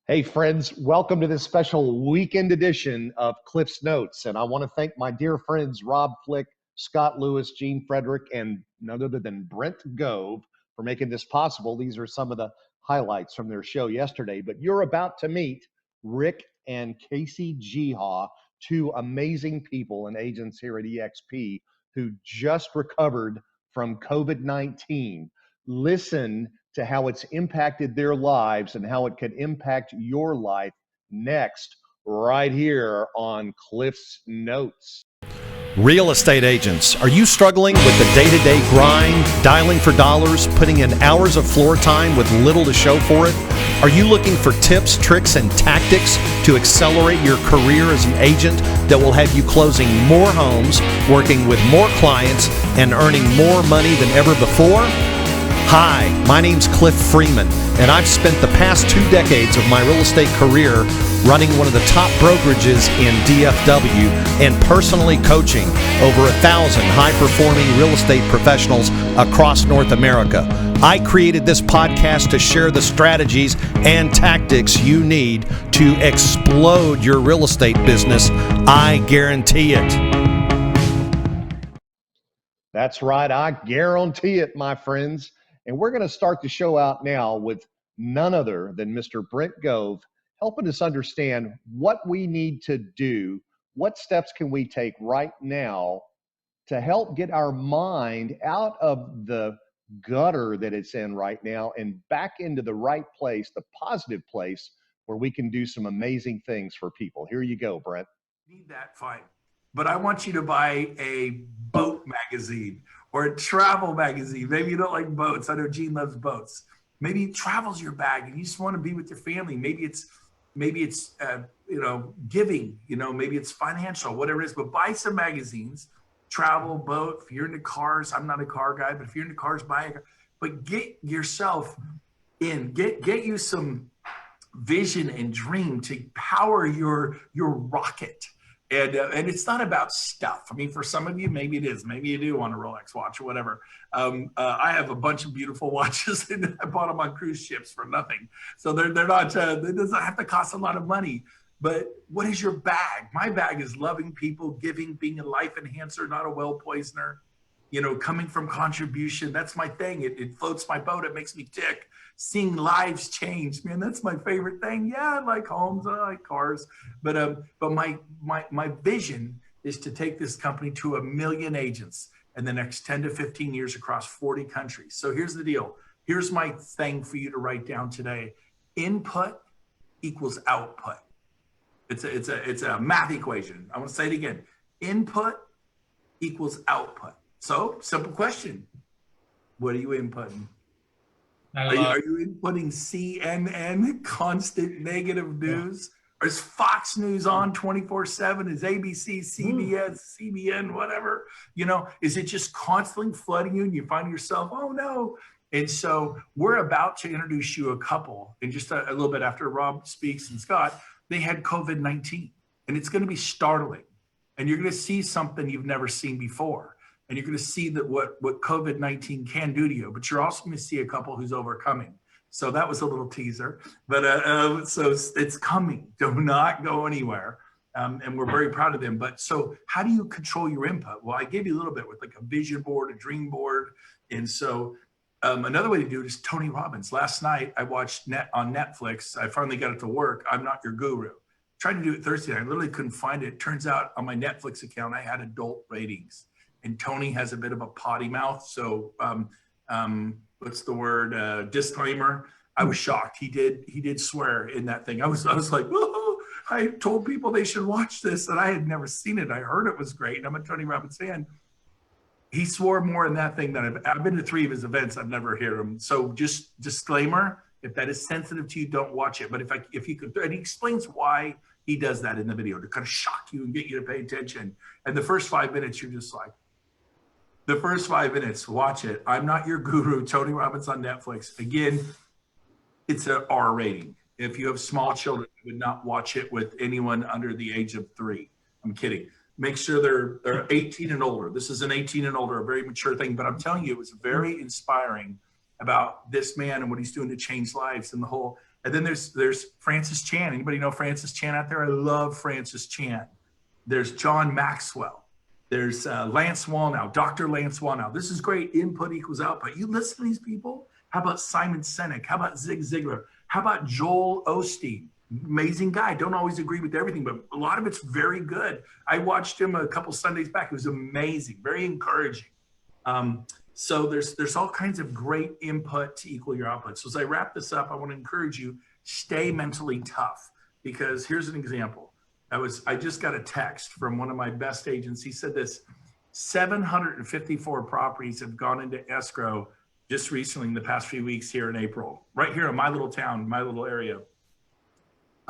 Hey, friends, welcome to this special weekend edition of Cliff's Notes. And I want to thank my dear friends Rob Flick, Scott Lewis, Gene Frederick, and none other than Brent Gove for making this possible. These are some of the highlights from their show yesterday. But you're about to meet Rick and Casey Geha, two amazing people and agents here at EXP who just recovered from COVID-19. Listen to how it's impacted their lives and how it could impact your life next, right here on Cliff's Notes. Real estate agents, are you struggling with the day-to-day grind, dialing for dollars, putting in hours of floor time with little to show for it? Are you looking for tips, tricks, and tactics to accelerate your career as an agent that will have you closing more homes, working with more clients, and earning more money than ever before? Hi, my name's Cliff Freeman, and I've spent the past 2 decades of my real estate career running one of the top brokerages in DFW and personally coaching over 1,000 high-performing real estate professionals across North America. I created this podcast to share the strategies and tactics you need to explode your real estate business. I guarantee it. That's right, I guarantee it, my friends. And we're going to start the show out now with none other than Mr. Brent Gove, helping us understand what we need to do, what steps can we take right now to help get our mind out of the gutter that it's in right now and back into the right place, the positive place where we can do some amazing things for people. Here you go, Brent. Need that, fine. But I want you to buy a boat magazine or a travel magazine. Maybe you don't like boats. I know Gene loves boats. Maybe travel's your bag and you just want to be with your family. Maybe it's giving, maybe it's financial, whatever it is, but buy some magazines, travel, boat. If you're into cars, I'm not a car guy, but if you're into cars, buy a car. But get yourself in, get you some vision and dream to power your rocket. And it's not about stuff. I mean, for some of you, maybe it is. Maybe you do want a Rolex watch or whatever. I have a bunch of beautiful watches and I bought them on cruise ships for nothing. So they're not, it doesn't have to cost a lot of money. But what is your bag? My bag is loving people, giving, being a life enhancer, not a well poisoner, coming from contribution. That's my thing. It floats my boat. It makes me tick. Seeing lives change, man, that's my favorite thing. Yeah, I like homes, I like cars, but my vision is to take this company to 1 million agents in the next 10 to 15 years across 40 countries. So here's the deal. Here's my thing for you to write down today. Input equals output. It's a math equation. I want to say it again. Input equals output. So simple question. What are you inputting? Are you inputting CNN, constant negative news? Or is Fox News on 24/7? Is ABC, CBS, CBN, whatever? Is it just constantly flooding you and you find yourself, oh no. And so we're about to introduce you a couple in just a little bit after Rob speaks and Scott. They had COVID-19 and it's going to be startling. And you're going to see something you've never seen before. And you're going to see that what COVID-19 can do to you, but you're also going to see a couple who's overcoming. So that was a little teaser, but so it's coming. Do not go anywhere. And we're very proud of them. But so how do you control your input? Well, I gave you a little bit with like a vision board, a dream board. And so another way to do it is Tony Robbins. Last night I watched on Netflix. I finally got it to work. I'm Not Your Guru. Tried to do it Thursday. I literally couldn't find it. Turns out on my Netflix account, I had adult ratings. And Tony has a bit of a potty mouth. So what's the word? Disclaimer. I was shocked. He did swear in that thing. I was like, whoa, I told people they should watch this and I had never seen it. I heard it was great. And I'm a Tony Robbins fan. He swore more in that thing than I've been to 3 of his events. I've never heard him. So just disclaimer, if that is sensitive to you, don't watch it. But if you could, and he explains why he does that in the video to kind of shock you and get you to pay attention. And the first 5 minutes, you're just like, the first 5 minutes, watch it. I'm Not Your Guru, Tony Robbins on Netflix. Again, it's an R rating. If you have small children, you would not watch it with anyone under the age of 3. I'm kidding. Make sure they're 18 and older. This is an 18 and older, a very mature thing. But I'm telling you, it was very inspiring about this man and what he's doing to change lives and the whole. And then there's Francis Chan. Anybody know Francis Chan out there? I love Francis Chan. There's John Maxwell. There's Lance Wallnau, Dr. Lance Wallnau. This is great. Input equals output. You listen to these people. How about Simon Sinek? How about Zig Ziglar? How about Joel Osteen? Amazing guy. Don't always agree with everything, but a lot of it's very good. I watched him a couple Sundays back. It was amazing, very encouraging. So there's all kinds of great input to equal your output. So as I wrap this up, I want to encourage you, stay mentally tough, because here's an example. I just got a text from one of my best agents. He said this: 754 properties have gone into escrow just recently in the past few weeks here in April, right here in my little town, my little area.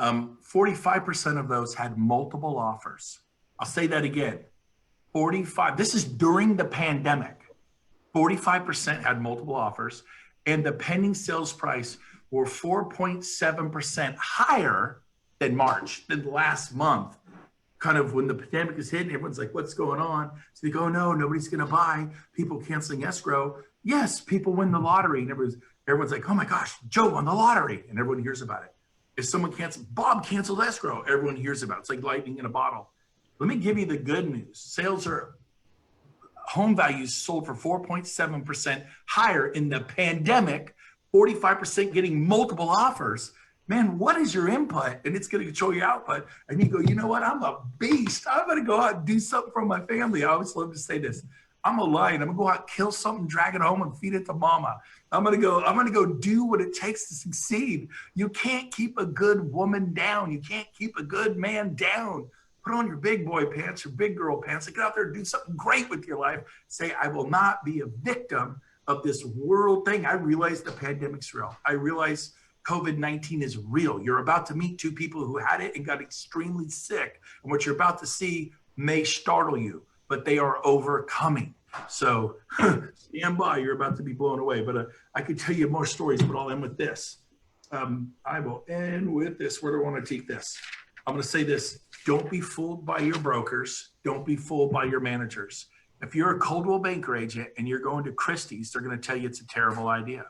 45% of those had multiple offers. I'll say that again. 45, this is during the pandemic. 45% had multiple offers, and the pending sales price were 4.7% higher than March, than last month. Kind of when the pandemic is hitting, everyone's like, what's going on? So they go, oh, no, nobody's going to buy. People canceling escrow. Yes, people win the lottery. And everyone's like, oh my gosh, Joe won the lottery. And everyone hears about it. If someone Bob canceled escrow, everyone hears about it. It's like lightning in a bottle. Let me give you the good news. Home values sold for 4.7% higher in the pandemic, 45% getting multiple offers. Man, what is your input? And it's going to control your output. And you go, you know what? I'm a beast. I'm going to go out and do something for my family. I always love to say this. I'm a lion. I'm going to go out, kill something, drag it home, and feed it to mama. I'm going to go do what it takes to succeed. You can't keep a good woman down. You can't keep a good man down. Put on your big boy pants, your big girl pants, and get out there and do something great with your life. Say, I will not be a victim of this world thing. I realize the pandemic's real. I realize COVID-19 is real. You're about to meet two people who had it and got extremely sick. And what you're about to see may startle you, but they are overcoming. So stand by, you're about to be blown away. But I could tell you more stories, but I'll end with this. I will end with this. Where do I want to take this? I'm going to say this. Don't be fooled by your brokers. Don't be fooled by your managers. If you're a Coldwell Banker agent and you're going to Christie's, they're going to tell you it's a terrible idea.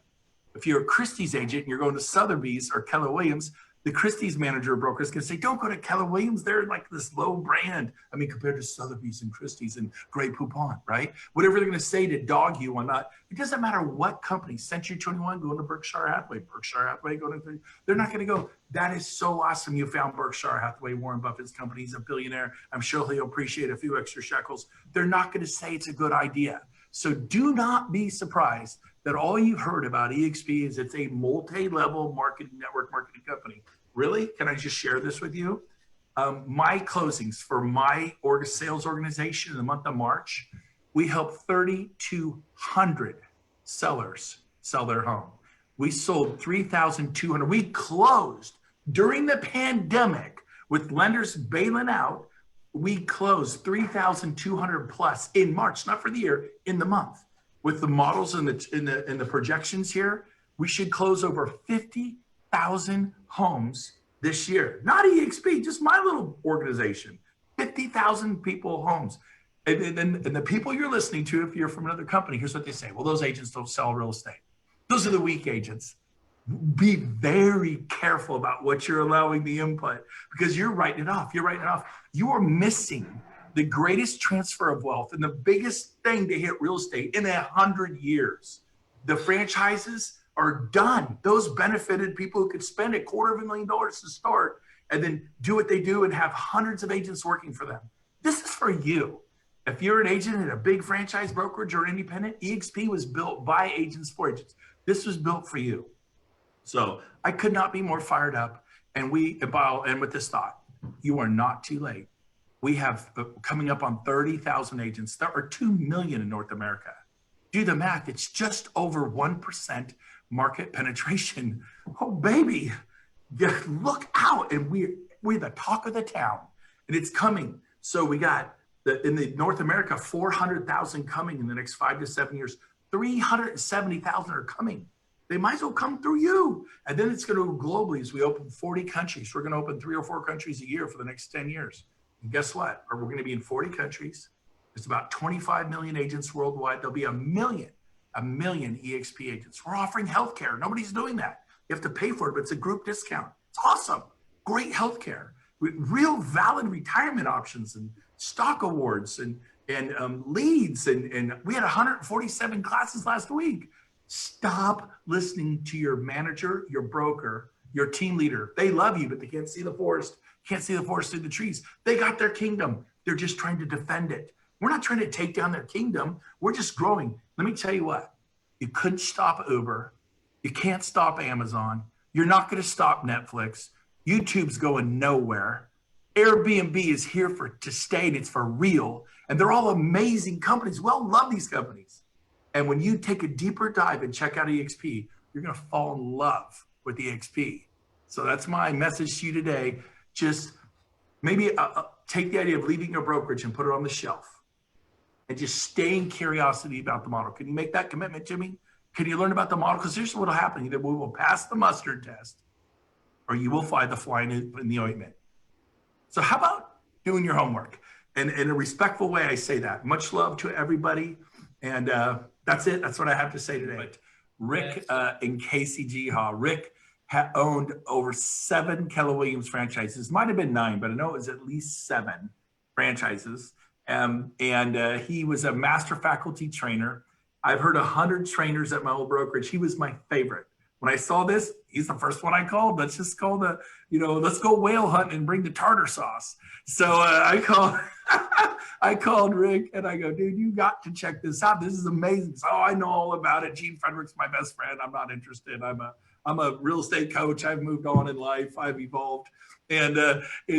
If you're a Christie's agent and you're going to Sotheby's or Keller Williams, the Christie's manager or broker is going to say, don't go to Keller Williams. They're like this low brand. I mean, compared to Sotheby's and Christie's and Grey Poupon, right? Whatever they're going to say to dog you on that. It doesn't matter what company. Century 21, going to Berkshire Hathaway. Berkshire Hathaway, going to, they're not going to go, that is so awesome you found Berkshire Hathaway. Warren Buffett's company. He's a billionaire. I'm sure he'll appreciate a few extra shekels. They're not going to say it's a good idea. So do not be surprised that all you've heard about EXP is it's a multi-level marketing network marketing company. Really? Can I just share this with you? My closings for my sales organization in the month of March, we helped 3,200 sellers sell their home. We sold 3,200. We closed during the pandemic with lenders bailing out. We closed 3,200 plus in March, not for the year, in the month. With the models and the projections here, we should close over 50,000 homes this year. Not EXP, just my little organization. 50,000 people homes. And the people you're listening to, if you're from another company, here's what they say. Well, those agents don't sell real estate. Those are the weak agents. Be very careful about what you're allowing the input, because you're writing it off. You're writing it off. You are missing the greatest transfer of wealth and the biggest thing to hit real estate in 100 years. The franchises are done. Those benefited people who could spend $250,000 to start and then do what they do and have hundreds of agents working for them. This is for you. If you're an agent at a big franchise brokerage or independent, EXP was built by agents for agents. This was built for you. So I could not be more fired up. And I'll end with this thought. You are not too late. We have coming up on 30,000 agents. There are 2 million in North America. Do the math. It's just over 1% market penetration. Oh, baby, look out. And we're the talk of the town. And it's coming. So we got, in the North America, 400,000 coming in the next 5 to 7 years. 370,000 are coming. They might as well come through you. And then it's going to go globally as we open 40 countries. We're going to open 3 or 4 countries a year for the next 10 years. And guess what? We're going to be in 40 countries. There's about 25 million agents worldwide. There'll be a million EXP agents. We're offering healthcare. Nobody's doing that. You have to pay for it, but it's a group discount. It's awesome. Great healthcare, real valid retirement options and stock awards and leads. And we had 147 classes last week. Stop listening to your manager, your broker, your team leader. They love you, but they can't see the forest. Can't see the forest through the trees. They got their kingdom. They're just trying to defend it. We're not trying to take down their kingdom. We're just growing. Let me tell you what, you couldn't stop Uber. You can't stop Amazon. You're not going to stop Netflix. YouTube's going nowhere. Airbnb is here to stay, and it's for real. And they're all amazing companies. We all love these companies. And when you take a deeper dive and check out EXP, you're going to fall in love with EXP. So that's my message to you today. Just maybe take the idea of leaving your brokerage and put it on the shelf and just stay in curiosity about the model. Can you make that commitment, Jimmy? Can you learn about the model? Because here's what will happen. Either we will pass the mustard test or you will find the fly in the ointment. So how about doing your homework? And in a respectful way, I say that. Much love to everybody. And that's it. That's what I have to say today. But Rick and Casey Geha. Rick owned over 7 Keller Williams franchises. Might have been 9, but I know it was at least 7 franchises. And he was a master faculty trainer. I've heard 100 trainers at my old brokerage. He was my favorite. When I saw this, he's the first one I called. Let's just call let's go whale hunting and bring the tartar sauce. So I called Rick and I go, dude, you got to check this out. This is amazing. So I know all about it. Gene Frederick's my best friend. I'm not interested. I'm a real estate coach. I've moved on in life. I've evolved. And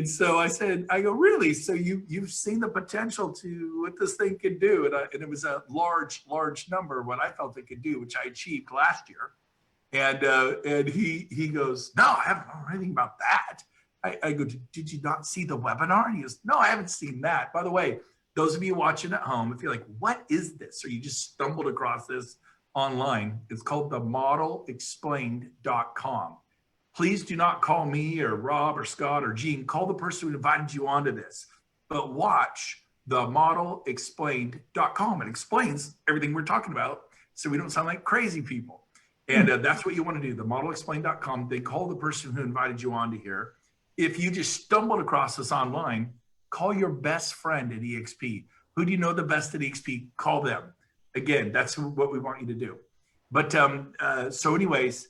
so I go, really? So you've seen the potential to what this thing could do. And it was a large number, what I felt it could do, which I achieved last year. And he goes, no, I haven't known anything about that. I go, did you not see the webinar? And he goes, no, I haven't seen that. By the way, those of you watching at home, if you're like, what is this? Or you just stumbled across this online, it's called themodelexplained.com. Please do not call me or Rob or Scott or Gene. Call the person who invited you onto this. But watch themodelexplained.com. It explains everything we're talking about so we don't sound like crazy people. And that's what you want to do, themodelexplained.com. They call the person who invited you onto here. If you just stumbled across this online, call your best friend at EXP. Who do you know the best at EXP? Call them. Again, that's what we want you to do. But so anyways,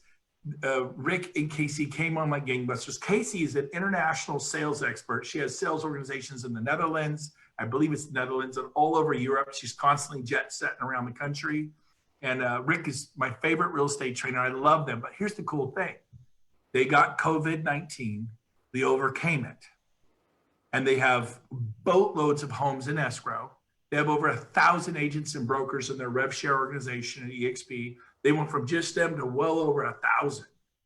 Rick and Casey came on like gangbusters. Casey is an international sales expert. She has sales organizations in the Netherlands. I believe it's the Netherlands and all over Europe. She's constantly jet setting around the country. And Rick is my favorite real estate trainer. I love them. But here's the cool thing. They got COVID-19. They overcame it. And they have boatloads of homes in escrow. They have over 1,000 agents and brokers in their rev share organization at EXP. They went from just them to well over 1,000.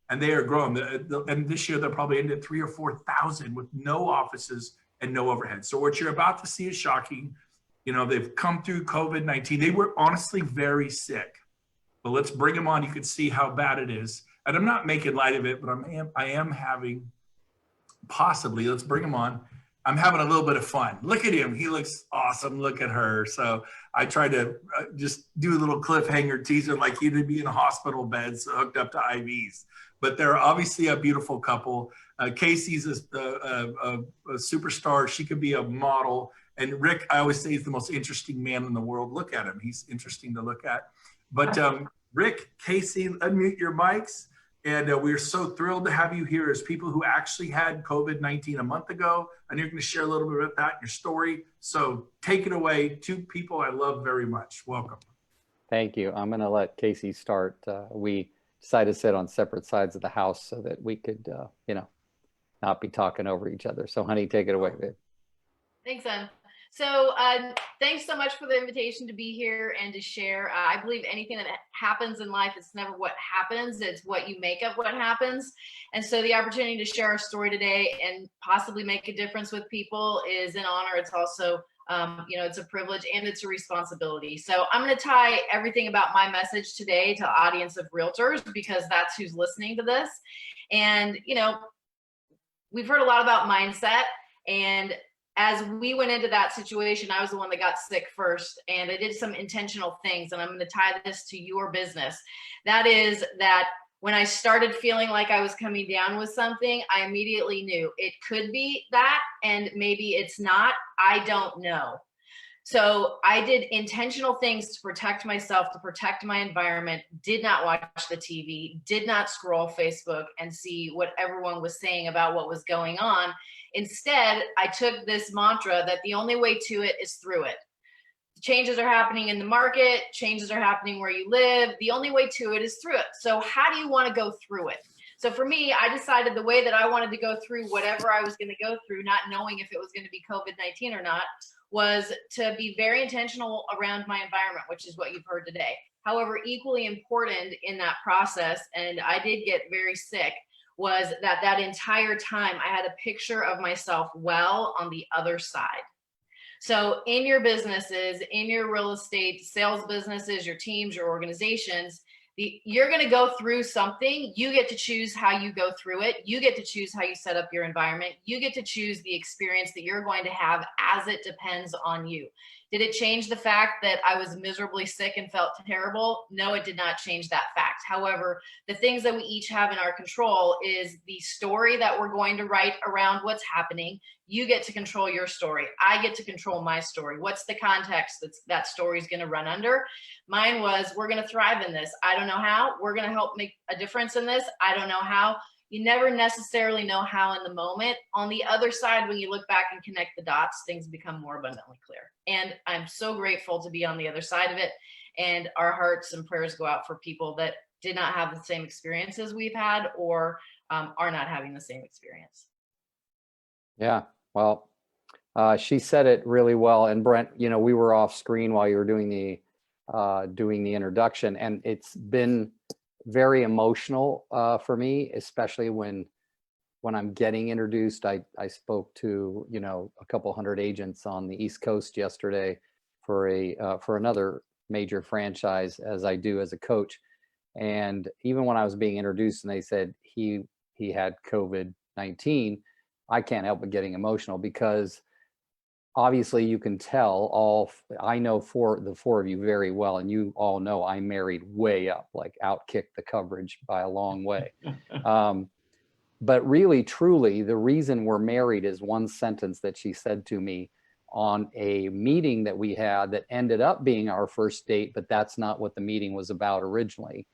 And they are growing. And this year, they'll probably end at 3,000 or 4,000 with no offices and no overhead. So what you're about to see is shocking. You know, they've come through COVID-19. They were honestly very sick. But let's bring them on. You can see how bad it is. And I'm not making light of it, but I am having possibly, let's bring them on. I'm having a little bit of fun. Look at him. He looks awesome. Look at her. So I try to just do a little cliffhanger teaser like you'd be in a hospital bed, so hooked up to IVs. But they're obviously a beautiful couple. Casey's a superstar. She could be a model. And Rick, I always say, is the most interesting man in the world. Look at him. He's interesting to look at. But Rick, Casey, unmute your mics. And we're so thrilled to have you here as people who actually had COVID-19 a month ago. And you're going to share a little bit about that in your story. So take it away. 2 people I love very much. Welcome. Thank you. I'm going to let Casey start. We decided to sit on separate sides of the house so that we could, not be talking over each other. So honey, take it away, babe. Thanks, Em. So thanks so much for the invitation to be here and to share. I believe anything that happens in life, it's never what happens, it's what you make of what happens. And so the opportunity to share our story today and possibly make a difference with people is an honor. It's also, it's a privilege and it's a responsibility. So I'm going to tie everything about my message today to the audience of realtors because that's who's listening to this. And, we've heard a lot about mindset, and as we went into that situation, I was the one that got sick first, and I did some intentional things, and I'm going to tie this to your business. That is that When I started feeling like I was coming down with something, I immediately knew it could be that, and maybe it's not. I don't know. So I did intentional things to protect myself, to protect my environment, did not watch the TV, did not scroll Facebook and see what everyone was saying about what was going on. Instead, I took this mantra that the only way to it is through it. Changes are happening in the market, changes are happening where you live. The only way to it is through it. So how do you want to go through it? So for me, I decided the way that I wanted to go through whatever I was going to go through, not knowing if it was going to be COVID-19 or not, was to be very intentional around my environment, which is what you've heard today. However, equally important in that process, and I did get very sick, was that entire time I had a picture of myself well on the other side. So in your businesses, in your real estate sales businesses, your teams, your organizations, you're going to go through something. You get to choose how you go through it. You get to choose how you set up your environment. You get to choose the experience that you're going to have, as it depends on you. Did it change the fact that I was miserably sick and felt terrible? No, it did not change that fact. However, the things that we each have in our control is the story that we're going to write around what's happening. You get to control your story. I get to control my story. What's the context that story is going to run under? Mine was, we're going to thrive in this. I don't know how. We're going to help make a difference in this. I don't know how. You never necessarily know how in the moment. On the other side, when you look back and connect the dots, things become more abundantly clear. And I'm so grateful to be on the other side of it. And our hearts and prayers go out for people that did not have the same experiences we've had, or are not having the same experience. Yeah, well, she said it really well. And Brent, you know, we were off screen while you were doing the introduction, and it's been very emotional for me, especially when I'm getting introduced. I spoke to, you know, a couple hundred agents on the East Coast yesterday for another major franchise, as I do as a coach. And even when I was being introduced and they said he had COVID-19, I can't help but getting emotional, because obviously you can tell I know the four of you very well, and you all know I married way up, like outkicked the coverage by a long way. But really, truly, the reason we're married is one sentence that she said to me on a meeting that we had that ended up being our first date, but that's not what the meeting was about originally.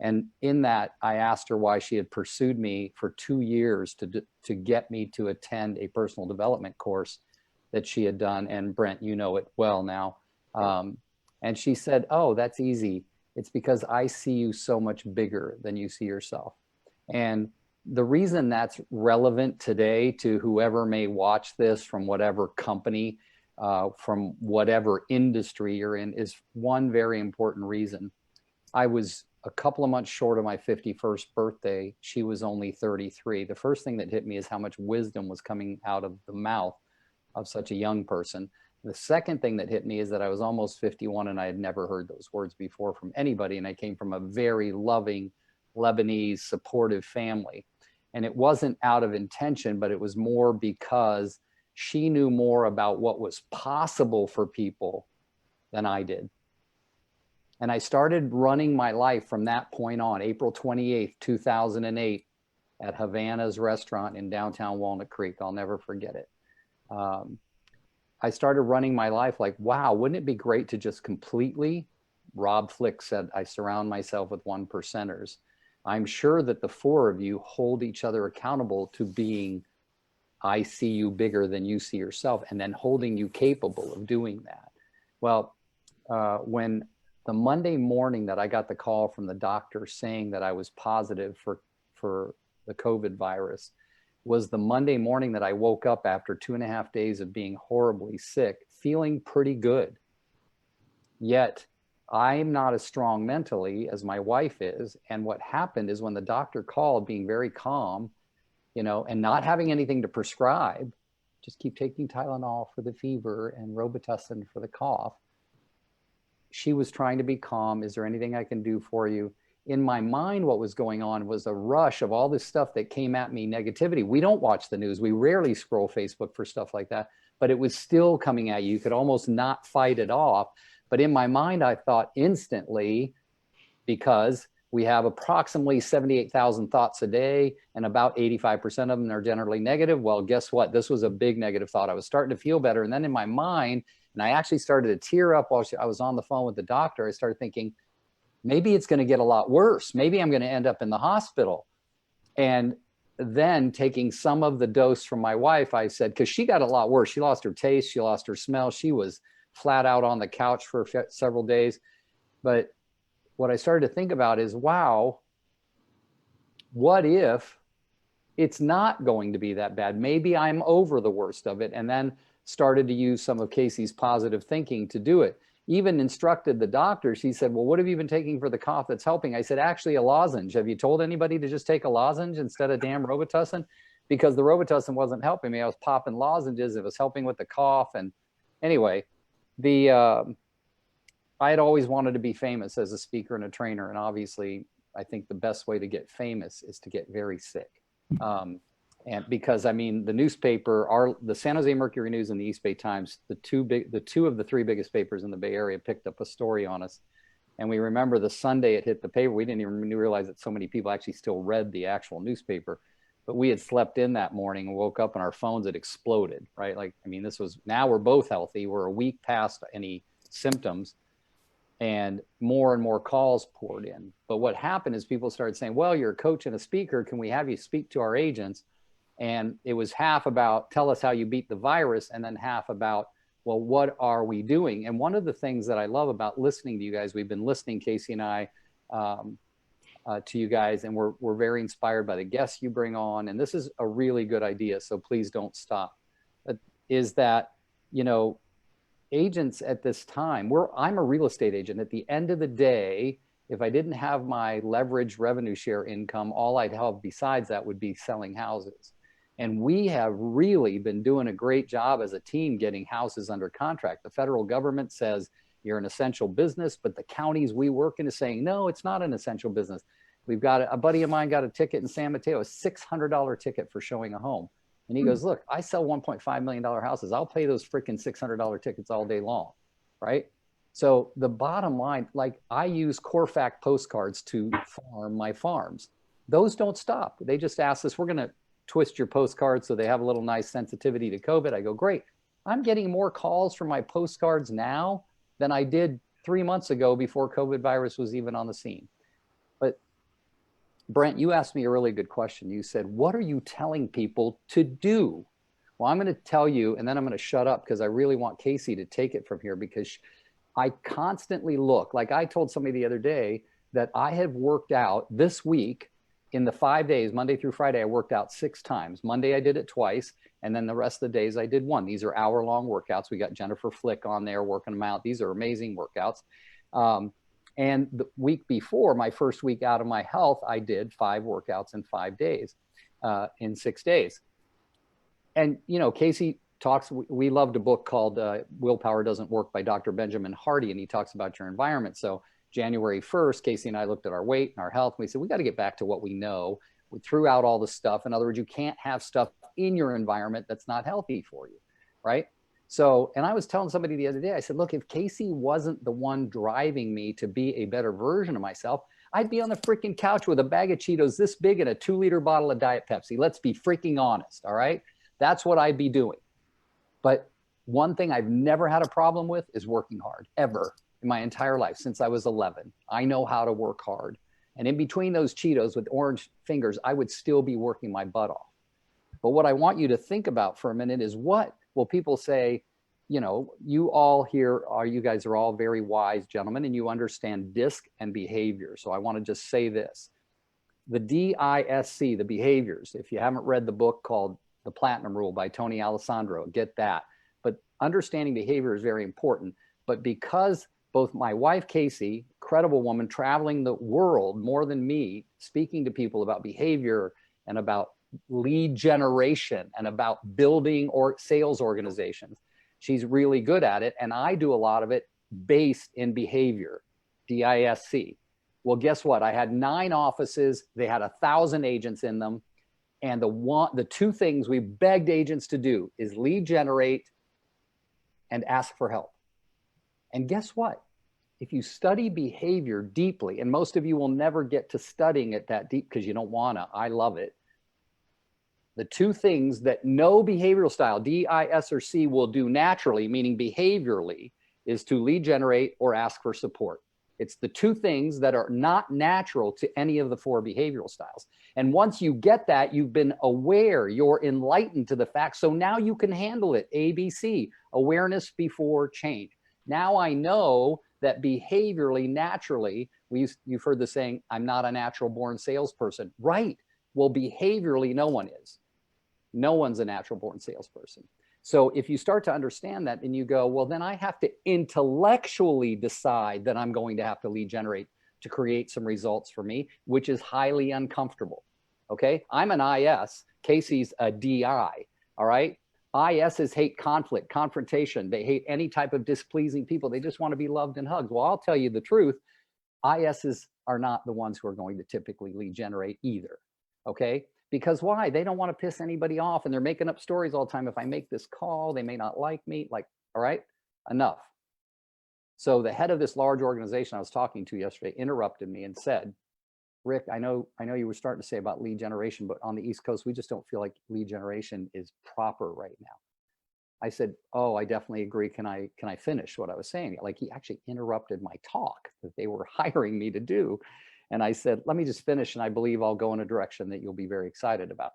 And in that, I asked her why she had pursued me for 2 years to get me to attend a personal development course that she had done. And Brent, you know it well now. And she said, oh, that's easy. It's because I see you so much bigger than you see yourself. And the reason that's relevant today to whoever may watch this from whatever company, from whatever industry you're in, is one very important reason. I was a couple of months short of my 51st birthday. She was only 33. The first thing that hit me is how much wisdom was coming out of the mouth of such a young person. The second thing that hit me is that I was almost 51 and I had never heard those words before from anybody. And I came from a very loving, Lebanese, supportive family. And it wasn't out of intention, but it was more because she knew more about what was possible for people than I did. And I started running my life from that point on, April 28th, 2008, at Havana's restaurant in downtown Walnut Creek. I'll never forget it. I started running my life like, wow, wouldn't it be great to just completely, Rob Flick said, I surround myself with 1%ers. I'm sure that the four of you hold each other accountable to being, I see you bigger than you see yourself, and then holding you capable of doing that. Well, when the Monday morning that I got the call from the doctor saying that I was positive for the COVID virus, was the Monday morning that I woke up after 2.5 days of being horribly sick, feeling pretty good. Yet I'm not as strong mentally as my wife is. And what happened is when the doctor called, being very calm, you know, and not having anything to prescribe, just keep taking Tylenol for the fever and Robitussin for the cough. She was trying to be calm. Is there anything I can do for you? In my mind, what was going on was a rush of all this stuff that came at me, negativity. We don't watch the news. We rarely scroll Facebook for stuff like that, but it was still coming at you. You could almost not fight it off. But in my mind, I thought instantly, because We have approximately 78,000 thoughts a day, and about 85% of them are generally negative. Well, guess what? This was a big negative thought. I was starting to feel better. And then in my mind, and I actually started to tear up while I was on the phone with the doctor, I started thinking, maybe it's going to get a lot worse. Maybe I'm going to end up in the hospital. And then taking some of the dose from my wife, I said, because she got a lot worse. She lost her taste. She lost her smell. She was flat out on the couch for several days. But what I started to think about is, wow, what if it's not going to be that bad? Maybe I'm over the worst of it. And then started to use some of Casey's positive thinking to do it. Even instructed the doctor. She said, well, what have you been taking for the cough that's helping? I said, actually a lozenge. Have you told anybody to just take a lozenge instead of damn Robitussin? Because the Robitussin wasn't helping me. I was popping lozenges. It was helping with the cough. And anyway, I had always wanted to be famous as a speaker and a trainer. And obviously, I think the best way to get famous is to get very sick. And because, I mean, the newspaper, the San Jose Mercury News and the East Bay Times, the two of the three biggest papers in the Bay Area picked up a story on us. And we remember the Sunday it hit the paper, we didn't even realize that so many people actually still read the actual newspaper. But we had slept in that morning and woke up and our phones had exploded, right? Like, I mean, now we're both healthy. We're a week past any symptoms. And more calls poured in. But what happened is people started saying, well, you're a coach and a speaker. Can we have you speak to our agents? And it was half about, tell us how you beat the virus, and then half about, well, what are we doing? And one of the things that I love about listening to you guys, we've been listening, Casey and I, to you guys, and we're very inspired by the guests you bring on. And this is a really good idea, so please don't stop. Is that, you know, agents at this time, I'm a real estate agent. At the end of the day, if I didn't have my leverage revenue share income, all I'd have besides that would be selling houses. And we have really been doing a great job as a team getting houses under contract. The federal government says you're an essential business, but the counties we work in is saying, no, it's not an essential business. We've got a buddy of mine got a ticket in San Mateo, a $600 ticket for showing a home. And he goes, look, I sell $1.5 million houses. I'll pay those freaking $600 tickets all day long, right? So the bottom line, like I use Corfac postcards to farm my farms. Those don't stop. They just ask us, we're going to twist your postcards so they have a little nice sensitivity to COVID. I go, great. I'm getting more calls from my postcards now than I did 3 months ago before COVID virus was even on the scene. But Brent, you asked me a really good question. You said, what are you telling people to do? Well, I'm going to tell you, and then I'm going to shut up because I really want Casey to take it from here, because I constantly look, like I told somebody the other day that I have worked out this week in the 5 days, Monday through Friday, I worked out 6 times. Monday, I did it twice. And then the rest of the days I did 1. These are hour-long workouts. We got Jennifer Flick on there working them out. These are amazing workouts. And the week before, my first week out of my health, I did 5 workouts in 5 days, in 6 days. And, you know, Casey talks, we loved a book called Willpower Doesn't Work by Dr. Benjamin Hardy, and he talks about your environment. So January 1st, Casey and I looked at our weight and our health, and we said, we got to get back to what we know. We threw out all the stuff. In other words, you can't have stuff in your environment that's not healthy for you, right? So, and I was telling somebody the other day, I said, look, if Casey wasn't the one driving me to be a better version of myself, I'd be on the freaking couch with a bag of Cheetos this big and a 2-liter bottle of Diet Pepsi. Let's be freaking honest, all right? That's what I'd be doing. But one thing I've never had a problem with is working hard, ever, in my entire life, since I was 11. I know how to work hard. And in between those Cheetos with orange fingers, I would still be working my butt off. But what I want you to think about for a minute is, what will people say? You know, you all here you guys are all very wise gentlemen, and you understand DISC and behavior. So I want to just say this. The DISC, the behaviors, if you haven't read the book called The Platinum Rule by Tony Alessandro, get that. But understanding behavior is very important. But because both my wife, Casey, credible woman, traveling the world more than me, speaking to people about behavior and about lead generation and about building or sales organizations, she's really good at it. And I do a lot of it based in behavior, DISC. Well, guess what? I had 9 offices. They had 1,000 agents in them. And the 2 things we begged agents to do is lead generate and ask for help. And guess what? if you study behavior deeply, and most of you will never get to studying it that deep because you don't want to, I love it. The two things that no behavioral style, D, I, S, or C, will do naturally, meaning behaviorally, is to lead generate or ask for support. It's the two things that are not natural to any of the four behavioral styles. And once you get that, you've been aware, you're enlightened to the facts. So now you can handle it. ABC, awareness before change. Now I know that behaviorally, naturally, you've heard the saying, I'm not a natural born salesperson. Right. Well, behaviorally, no one is. No one's a natural born salesperson. So if you start to understand that and you go, well, then I have to intellectually decide that I'm going to have to lead generate to create some results for me, which is highly uncomfortable. Okay. I'm an IS. Casey's a DI. All right. ISs hate conflict, confrontation. They hate any type of displeasing people. They just want to be loved and hugged. Well, I'll tell you the truth. ISs are not the ones who are going to typically lead generate either. Okay. Because why? They don't want to piss anybody off, and they're making up stories all the time. If I make this call, they may not like me. Like, all right, enough. So the head of this large organization I was talking to yesterday interrupted me and said, Rick, I know you were starting to say about lead generation, but on the East Coast, we just don't feel like lead generation is proper right now. I said, oh, I definitely agree. Can I finish what I was saying? Like, he actually interrupted my talk that they were hiring me to do. And I said, let me just finish, and I believe I'll go in a direction that you'll be very excited about.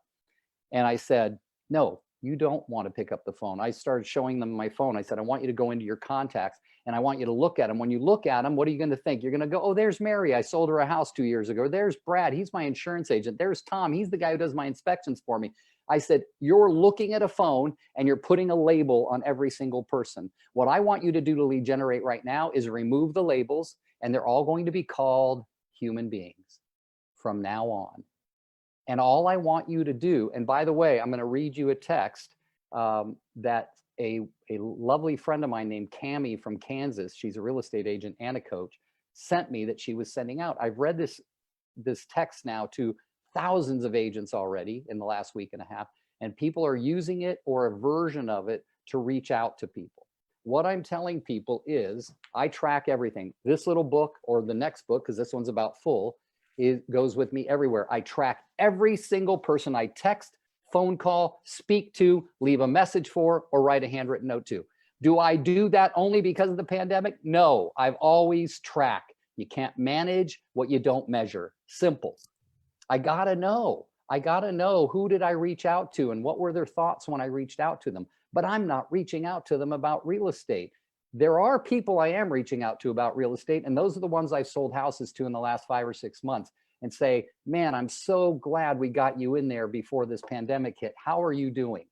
And I said, no, you don't want to pick up the phone. I started showing them my phone. I said, I want you to go into your contacts, and I want you to look at them. When you look at them, what are you going to think? You're going to go, oh, there's Mary. I sold her a house 2 years ago. There's Brad. He's my insurance agent. There's Tom. He's the guy who does my inspections for me. I said, you're looking at a phone and you're putting a label on every single person. What I want you to do to lead generate right now is remove the labels, and they're all going to be called human beings from now on. And all I want you to do, and by the way, I'm going to read you a text that a lovely friend of mine named Cammie from Kansas, she's a real estate agent and a coach, sent me that she was sending out. I've read this text now to thousands of agents already in the last week and a half, and people are using it or a version of it to reach out to people. What I'm telling people is I track everything. This little book or the next book, because this one's about full, it goes with me everywhere. I track every single person I text, phone call, speak to, leave a message for, or write a handwritten note to. Do I do that only because of the pandemic? No, I've always tracked. You can't manage what you don't measure. Simple. I gotta know. I gotta know, who did I reach out to and what were their thoughts when I reached out to them? But I'm not reaching out to them about real estate. There are people I am reaching out to about real estate, and those are the ones I've sold houses to in the last 5 or 6 months, and say, man, I'm so glad we got you in there before this pandemic hit. How are you doing?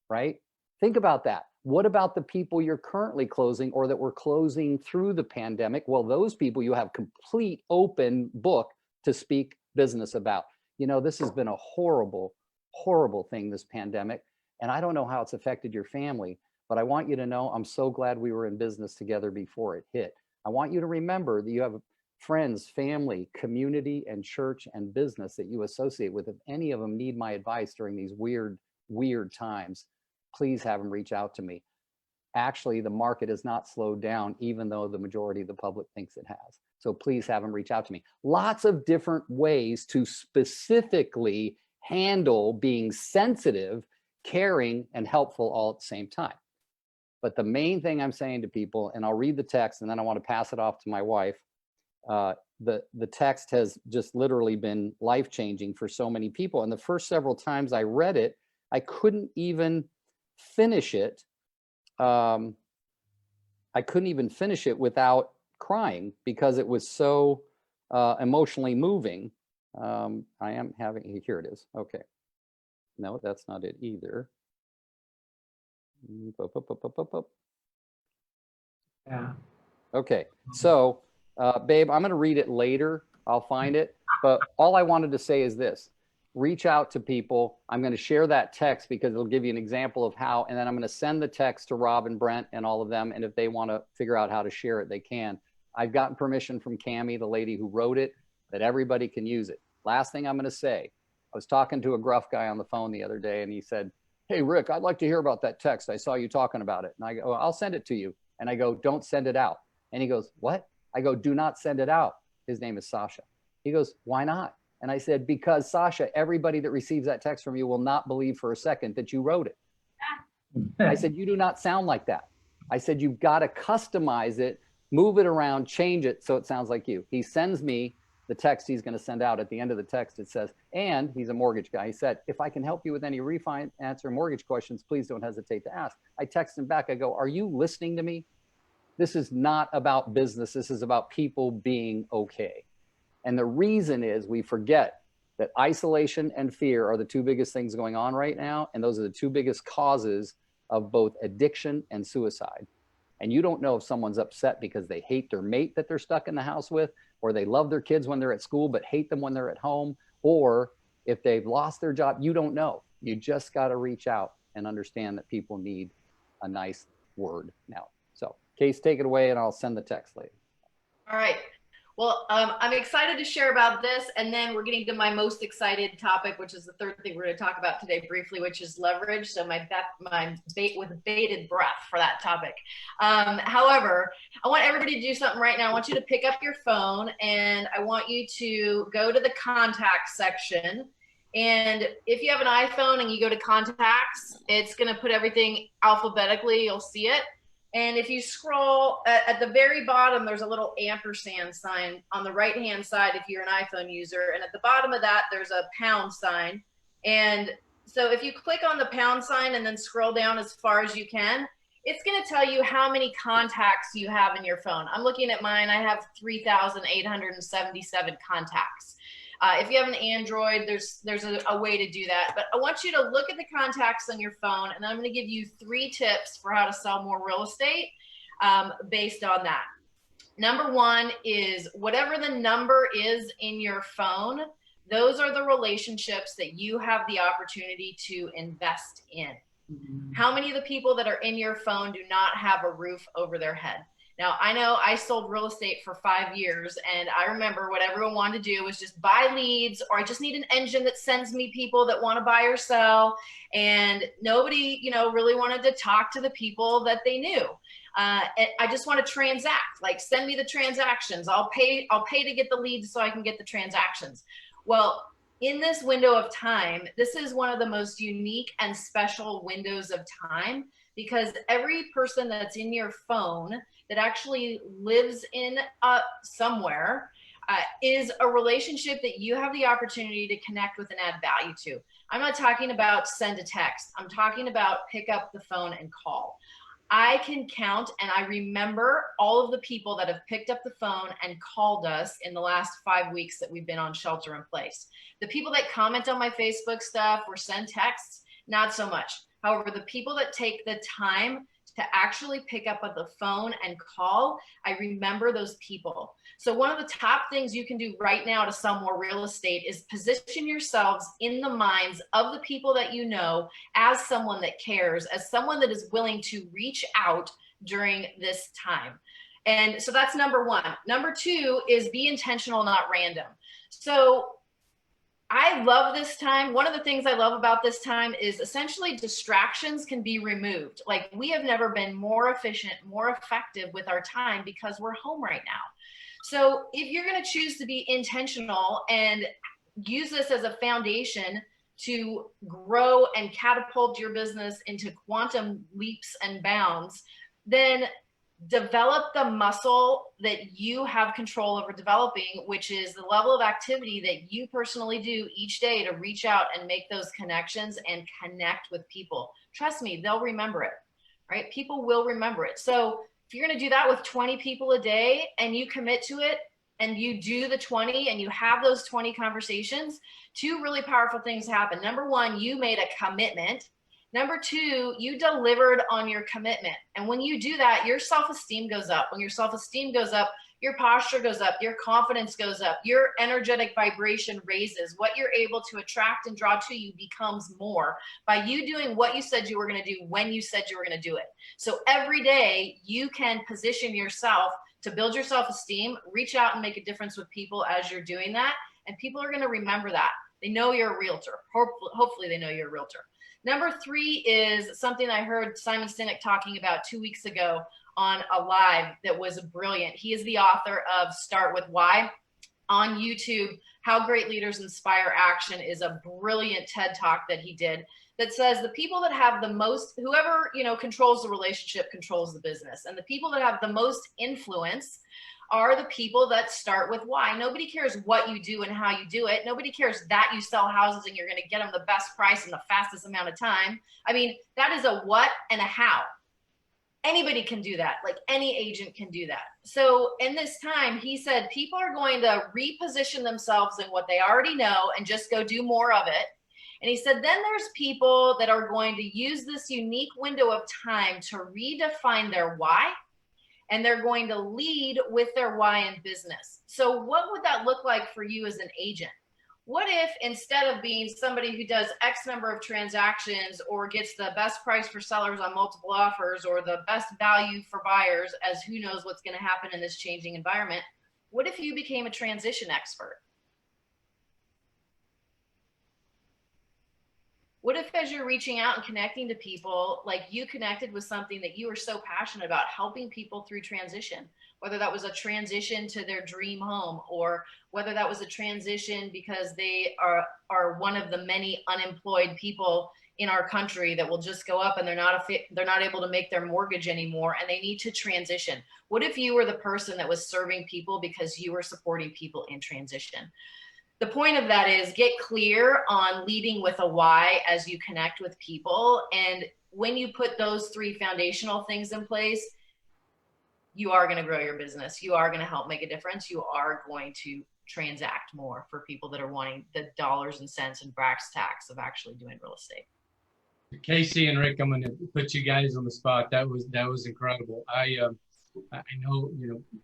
Right? Think about that. What about the people you're currently closing or that were closing through the pandemic? Well, those people you have complete open book to speak business about. You know, this has been a horrible, horrible thing, this pandemic. And I don't know how it's affected your family, but I want you to know I'm so glad we were in business together before it hit. I want you to remember that you have friends, family, community, and church and business that you associate with. If any of them need my advice during these weird, weird times, please have them reach out to me. Actually, the market has not slowed down, even though the majority of the public thinks it has. So please have them reach out to me. Lots of different ways to specifically handle being sensitive, caring, and helpful all at the same time. But the main thing I'm saying to people, and I'll read the text and then I want to pass it off to my wife. The text has just literally been life-changing for so many people. And the first several times I read it, I couldn't even finish it. I couldn't even finish it without crying because it was so emotionally moving. I am having, here it is. Okay. No, that's not it either. Yeah. Okay. So, babe, I'm going to read it later. I'll find it. But all I wanted to say is this. Reach out to people. I'm going to share that text because it'll give you an example of how, and then I'm going to send the text to Rob and Brent and all of them. And if they want to figure out how to share it, they can. I've gotten permission from Cammie, the lady who wrote it, that everybody can use it. Last thing I'm going to say, I was talking to a gruff guy on the phone the other day and he said, hey, Rick, I'd like to hear about that text. I saw you talking about it. And I go, well, I'll send it to you. And I go, don't send it out. And he goes, what? I go, do not send it out. His name is Sasha. He goes, why not? And I said, because Sasha, everybody that receives that text from you will not believe for a second that you wrote it. I said, you do not sound like that. I said, you've got to customize it, move it around, change it so it sounds like you. He sends me the text he's going to send out. At the end of the text, it says, and he's a mortgage guy. He said, if I can help you with any refinance or mortgage questions, please don't hesitate to ask. I text him back. I go, are you listening to me? This is not about business. This is about people being okay. And the reason is we forget that isolation and fear are the two biggest things going on right now. And those are the two biggest causes of both addiction and suicide. And you don't know if someone's upset because they hate their mate that they're stuck in the house with, or they love their kids when they're at school, but hate them when they're at home, or if they've lost their job. You don't know. You just got to reach out and understand that people need a nice word now. So Case, take it away and I'll send the text later. All right. Well, I'm excited to share about this, and then we're getting to my most excited topic, which is the third thing we're going to talk about today briefly, which is leverage. So my with bated breath for that topic. However, I want everybody to do something right now. I want you to pick up your phone, and I want you to go to the contacts section. And if you have an iPhone and you go to contacts, it's going to put everything alphabetically. You'll see it. And if you scroll at the very bottom, there's a little ampersand sign on the right-hand side if you're an iPhone user. And at the bottom of that, there's a pound sign. And so if you click on the pound sign and then scroll down as far as you can, it's going to tell you how many contacts you have in your phone. I'm looking at mine. I have 3,877 contacts. If you have an Android, there's a way to do that. But I want you to look at the contacts on your phone, and I'm going to give you 3 tips for how to sell more real estate based on that. Number 1 is whatever the number is in your phone, those are the relationships that you have the opportunity to invest in. Mm-hmm. How many of the people that are in your phone do not have a roof over their head? Now, I know I sold real estate for 5 years, and I remember what everyone wanted to do was just buy leads, or I just need an engine that sends me people that want to buy or sell. And nobody, really wanted to talk to the people that they knew. I just want to transact, like send me the transactions. I'll pay to get the leads so I can get the transactions. Well, in this window of time, this is one of the most unique and special windows of time, because every person that's in your phone that actually lives in somewhere is a relationship that you have the opportunity to connect with and add value to. I'm not talking about send a text. I'm talking about pick up the phone and call. I can count, and I remember all of the people that have picked up the phone and called us in the last 5 weeks that we've been on shelter in place. The people that comment on my Facebook stuff or send texts, not so much. However, the people that take the time to actually pick up the phone and call, I remember those people. So one of the top things you can do right now to sell more real estate is position yourselves in the minds of the people that you know as someone that cares, as someone that is willing to reach out during this time. And so that's number 1. Number 2 is be intentional, not random. So I love this time. One of the things I love about this time is essentially distractions can be removed. Like, we have never been more efficient, more effective with our time because we're home right now. So if you're going to choose to be intentional and use this as a foundation to grow and catapult your business into quantum leaps and bounds, then develop the muscle that you have control over developing, which is the level of activity that you personally do each day to reach out and make those connections and connect with people. Trust me, they'll remember it, right? People will remember it. So if you're going to do that with 20 people a day and you commit to it and you do the 20 and you have those 20 conversations, 2 really powerful things happen. Number 1, you made a commitment. Number 2, you delivered on your commitment. And when you do that, your self-esteem goes up. When your self-esteem goes up, your posture goes up, your confidence goes up, your energetic vibration raises. What you're able to attract and draw to you becomes more by you doing what you said you were going to do when you said you were going to do it. So every day you can position yourself to build your self-esteem, reach out and make a difference with people as you're doing that. And people are going to remember that. They know you're a realtor. Hopefully they know you're a realtor. Number 3 is something I heard Simon Sinek talking about 2 weeks ago on a live that was brilliant. He is the author of Start With Why. On YouTube, How Great Leaders Inspire Action is a brilliant TED Talk that he did that says the people that have the most, whoever, controls the relationship controls the business. And the people that have the most influence are the people that start with why. Nobody cares what you do and how you do it. Nobody cares that you sell houses and you're going to get them the best price in the fastest amount of time. I mean, that is a what and a how. Anybody can do that. Like any agent can do that. So in this time, he said, people are going to reposition themselves in what they already know and just go do more of it. And he said, then there's people that are going to use this unique window of time to redefine their why. And they're going to lead with their why in business. So what would that look like for you as an agent? What if instead of being somebody who does X number of transactions or gets the best price for sellers on multiple offers or the best value for buyers, as who knows what's going to happen in this changing environment, what if you became a transition expert? What if as you're reaching out and connecting to people, like you connected with something that you were so passionate about, helping people through transition, whether that was a transition to their dream home or whether that was a transition because they are one of the many unemployed people in our country that will just go up and they're not able to make their mortgage anymore and they need to transition. What if you were the person that was serving people because you were supporting people in transition? The point of that is get clear on leading with a why as you connect with people. And when you put those 3 foundational things in place, you are going to grow your business. You are going to help make a difference. You are going to transact more for people that are wanting the dollars and cents and brass tacks of actually doing real estate. Casey and Rick, I'm going to put you guys on the spot. That was incredible. I know,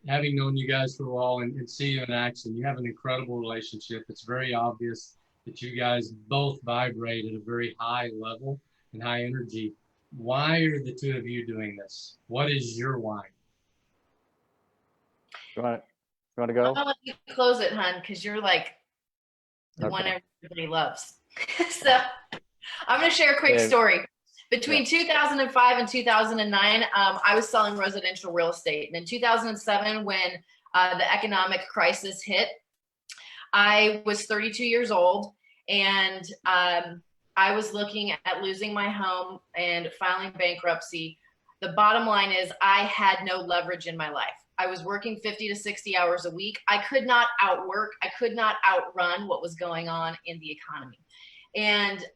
having known you guys for a while and see you in action, you have an incredible relationship. It's very obvious that you guys both vibrate at a very high level and high energy. Why are the 2 of you doing this? What is your why? You want to go? I'll let you close it, hun, because you're like the one everybody loves. So I'm going to share a quick story. Between 2005 and 2009, I was selling residential real estate. And in 2007, when the economic crisis hit, I was 32 years old and I was looking at losing my home and filing bankruptcy. The bottom line is I had no leverage in my life. I was working 50 to 60 hours a week. I could not outwork. I could not outrun what was going on in the economy. And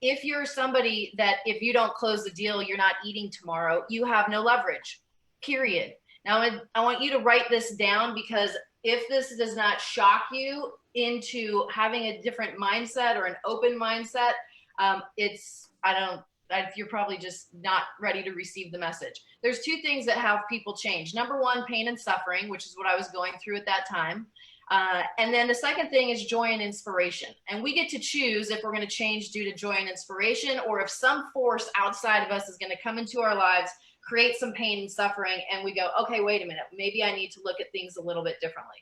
if you're somebody that if you don't close the deal, you're not eating tomorrow, you have no leverage, period. Now, I want you to write this down because if this does not shock you into having a different mindset or an open mindset, you're probably just not ready to receive the message. There's 2 things that have people change. Number 1, pain and suffering, which is what I was going through at that time. And then the second thing is joy and inspiration. And we get to choose if we're going to change due to joy and inspiration, or if some force outside of us is going to come into our lives, create some pain and suffering, and we go, okay, wait a minute, maybe I need to look at things a little bit differently.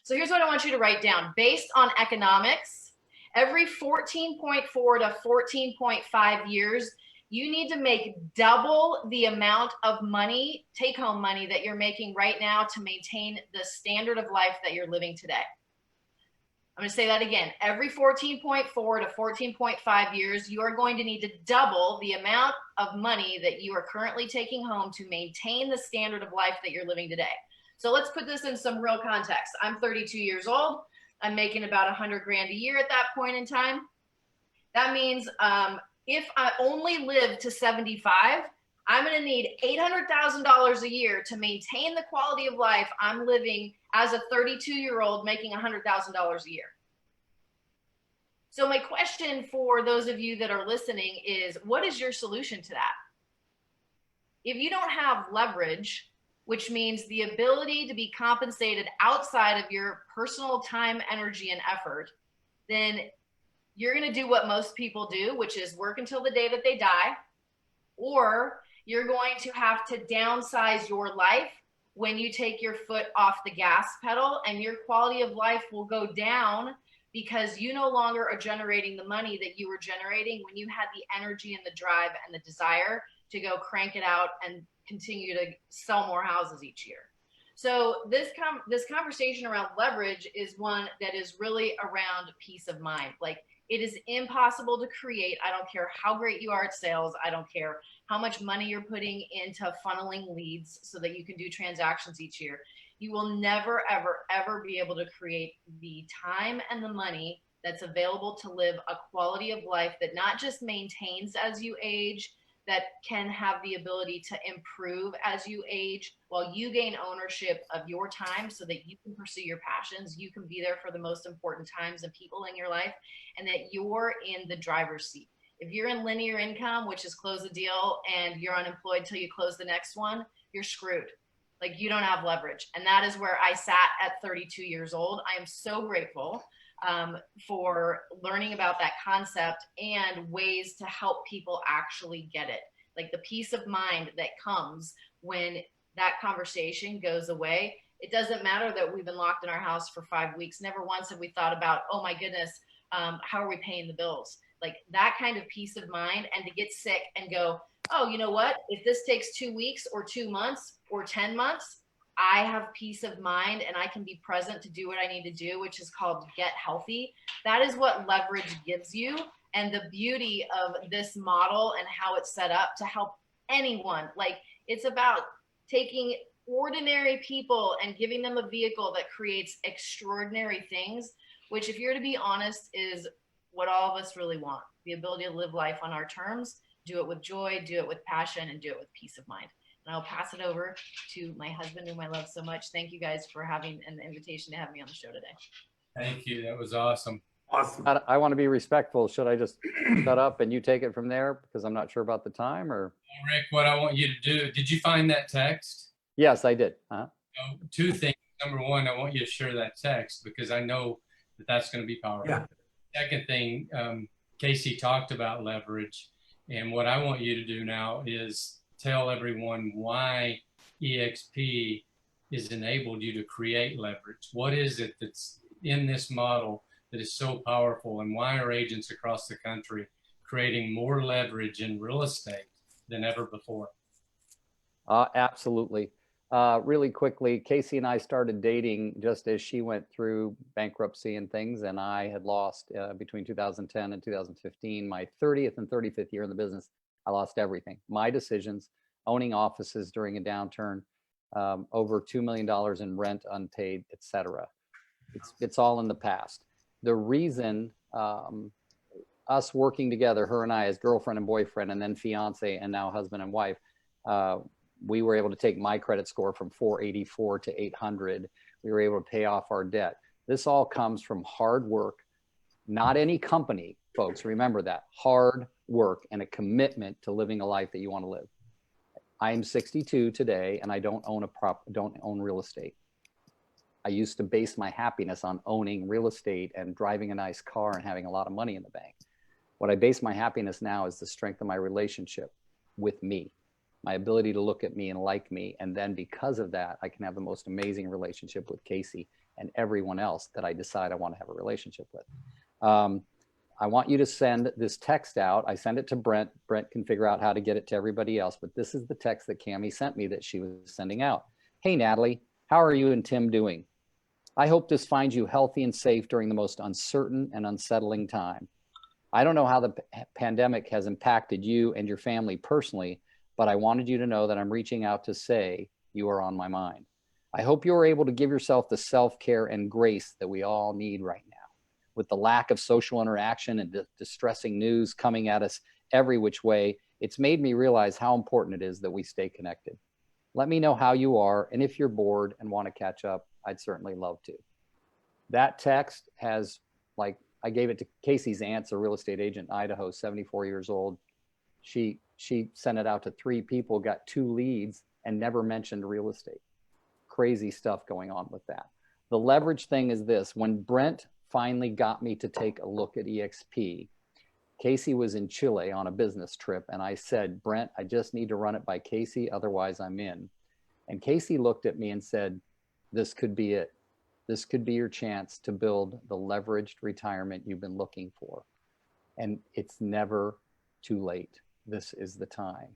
So here's what I want you to write down. Based on economics, every 14.4 to 14.5 years, you need to make double the amount of money, take-home money that you're making right now to maintain the standard of life that you're living today. I'm going to say that again. Every 14.4 to 14.5 years, you are going to need to double the amount of money that you are currently taking home to maintain the standard of life that you're living today. So let's put this in some real context. I'm 32 years old. I'm making about 100 grand a year at that point in time. That means if I only live to 75, I'm going to need $800,000 a year to maintain the quality of life I'm living as a 32-year-old making $100,000 a year. So my question for those of you that are listening is, what is your solution to that? If you don't have leverage, which means the ability to be compensated outside of your personal time, energy, and effort, then you're going to do what most people do, which is work until the day that they die, or you're going to have to downsize your life when you take your foot off the gas pedal, and your quality of life will go down because you no longer are generating the money that you were generating when you had the energy and the drive and the desire to go crank it out and continue to sell more houses each year. So this conversation around leverage is one that is really around peace of mind. Like, it is impossible to create. I don't care how great you are at sales. I don't care how much money you're putting into funneling leads so that you can do transactions each year. You will never, ever, ever be able to create the time and the money that's available to live a quality of life that not just maintains as you age, that can have the ability to improve as you age, while you gain ownership of your time so that you can pursue your passions, you can be there for the most important times and people in your life, and that you're in the driver's seat. If you're in linear income, which is close a deal, and you're unemployed till you close the next one, you're screwed. Like, you don't have leverage. And that is where I sat at 32 years old. I am so grateful for learning about that concept and ways to help people actually get it. Like, the peace of mind that comes when that conversation goes away. It doesn't matter that we've been locked in our house for 5 weeks. Never once have we thought about, oh my goodness, how are we paying the bills? Like, that kind of peace of mind, and to get sick and go, oh, you know what? If this takes 2 weeks or 2 months or 10 months, I have peace of mind and I can be present to do what I need to do, which is called get healthy. That is what leverage gives you. And the beauty of this model and how it's set up to help anyone. Like, it's about taking ordinary people and giving them a vehicle that creates extraordinary things, which, if you're to be honest, is what all of us really want. The ability to live life on our terms, do it with joy, do it with passion, and do it with peace of mind. And I'll pass it over to my husband, whom I love so much. Thank you guys for having an invitation to have me on the show today. Thank you. That was awesome. Awesome. I want to be respectful. Should I just shut up and you take it from there, because I'm not sure about the time? Or Rick, what I want you to do, did you find that text? yes, I did. Two things. Number one, I want you to share that text because I know that that's going to be powerful. Yeah. Second thing, Casey talked about leverage, and what I want you to do now is tell everyone why EXP has enabled you to create leverage. What is it that's in this model that is so powerful, and why are agents across the country creating more leverage in real estate than ever before? Absolutely. Really quickly, Casey and I started dating just as she went through bankruptcy and things, and I had lost between 2010 and 2015, my 30th and 35th year in the business. I lost everything. My decisions, owning offices during a downturn, over $2 million in rent unpaid, etc. It's all in the past. The reason us working together, her and I as girlfriend and boyfriend, and then fiance, and now husband and wife, we were able to take my credit score from 484 to 800. We were able to pay off our debt. This all comes from hard work, not any company, folks. Remember that. Hard work and a commitment to living a life that you want to live. I'm 62 today, and I don't own real estate. I used to base my happiness on owning real estate and driving a nice car and having a lot of money in the bank. What I base my happiness now is the strength of my relationship with me, my ability to look at me and like me. And then because of that, I can have the most amazing relationship with Casey and everyone else that I decide I want to have a relationship with. I want you to send this text out. I send it to Brent. Brent can figure out how to get it to everybody else, but this is the text that Cammie sent me that she was sending out. Hey, Natalie, how are you and Tim doing? I hope this finds you healthy and safe during the most uncertain and unsettling time. I don't know how the pandemic has impacted you and your family personally, but I wanted you to know that I'm reaching out to say you are on my mind. I hope you are able to give yourself the self-care and grace that we all need right now. With the lack of social interaction and distressing news coming at us every which way, it's made me realize how important it is that we stay connected. Let me know how you are, and if you're bored and want to catch up, I'd certainly love to. That text has, like, I gave it to Casey's aunt's a real estate agent in Idaho, 74 years old. She sent it out to 3 people, got 2 leads, and never mentioned real estate. Crazy stuff going on with that. The leverage thing is this. When Brent finally got me to take a look at EXP, Casey was in Chile on a business trip, and I said, Brent, I just need to run it by Casey, otherwise I'm in. And Casey looked at me and said, this could be it. This could be your chance to build the leveraged retirement you've been looking for. And it's never too late. This is the time.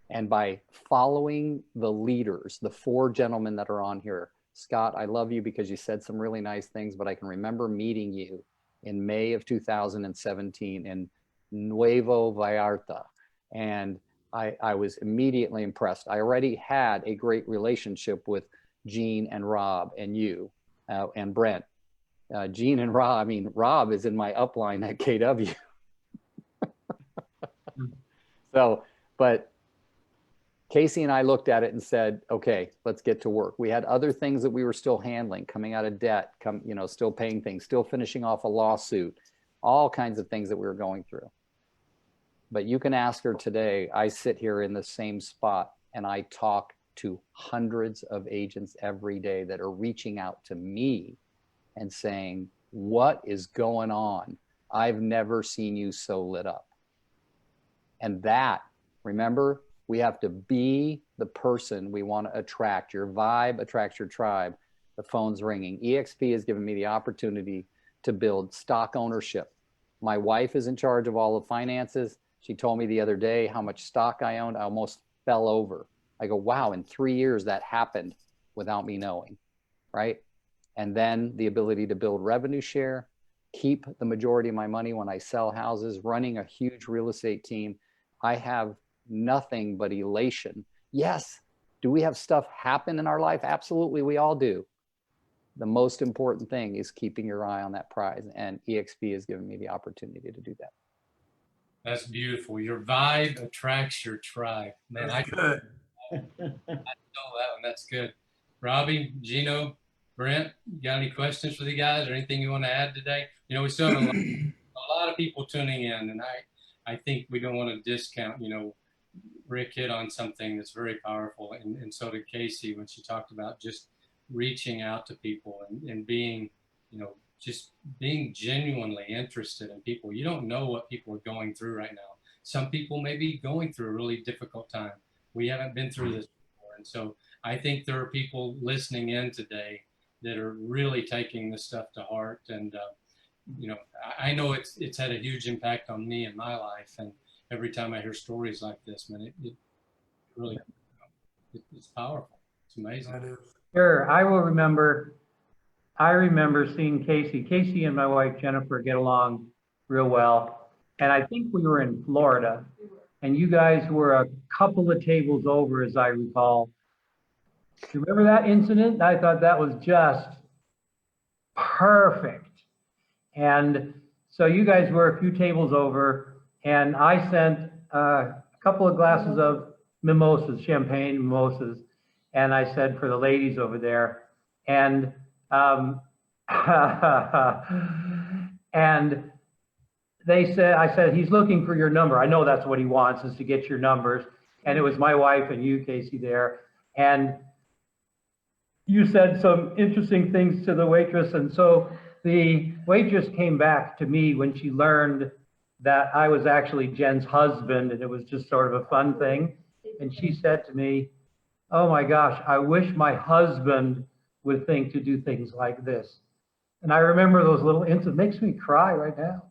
And by following the leaders, the 4 gentlemen that are on here, Scott, I love you because you said some really nice things, but I can remember meeting you in May of 2017 in Nuevo Vallarta. And I was immediately impressed. I already had a great relationship with Gene and Rob and you and Brent. Gene and Rob, I mean, Rob is in my upline at KW. So, but Casey and I looked at it and said, okay, let's get to work. We had other things that we were still handling, coming out of debt, still paying things, still finishing off a lawsuit, all kinds of things that we were going through. But you can ask her today. I sit here in the same spot and I talk to hundreds of agents every day that are reaching out to me and saying, what is going on? I've never seen you so lit up. And that, remember, we have to be the person we want to attract. Your vibe attracts your tribe. The phone's ringing. EXP has given me the opportunity to build stock ownership. My wife is in charge of all the finances. She told me the other day how much stock I owned. I almost fell over. I go, wow, in 3 years that happened without me knowing, right? And then the ability to build revenue share, keep the majority of my money when I sell houses, running a huge real estate team. I have nothing but elation. Yes. Do we have stuff happen in our life? Absolutely, we all do. The most important thing is keeping your eye on that prize, and EXP has given me the opportunity to do that. That's beautiful. Your vibe attracts your tribe. Man, I know that one. That's good. Robbie, Gino, Brent, you got any questions for the guys or anything you want to add today? We still have a lot of people tuning in, and I think we don't want to discount, Rick hit on something that's very powerful, and so did Casey when she talked about just reaching out to people and being, just being genuinely interested in people. You don't know what people are going through right now. Some people may be going through a really difficult time. We haven't been through this before. And so I think there are people listening in today that are really taking this stuff to heart. And, I know it's had a huge impact on me in my life. And every time I hear stories like this, man, it really, it's powerful. It's amazing. That is. Sure. I remember seeing Casey. Casey and my wife, Jennifer, get along real well. And I think we were in Florida, and you guys were a couple of tables over, as I recall. Do you remember that incident? I thought that was just perfect. And so you guys were a few tables over, and I sent a couple of glasses of mimosas, champagne mimosas, and I said for the ladies over there. And and I said, he's looking for your number. I know that's what he wants, is to get your numbers. And it was my wife and you, Casey, there. And you said some interesting things to the waitress. And so the waitress came back to me when she learned that I was actually Jen's husband, and it was just sort of a fun thing. And she said to me, oh my gosh, I wish my husband would think to do things like this. And I remember those little incidents. It makes me cry right now.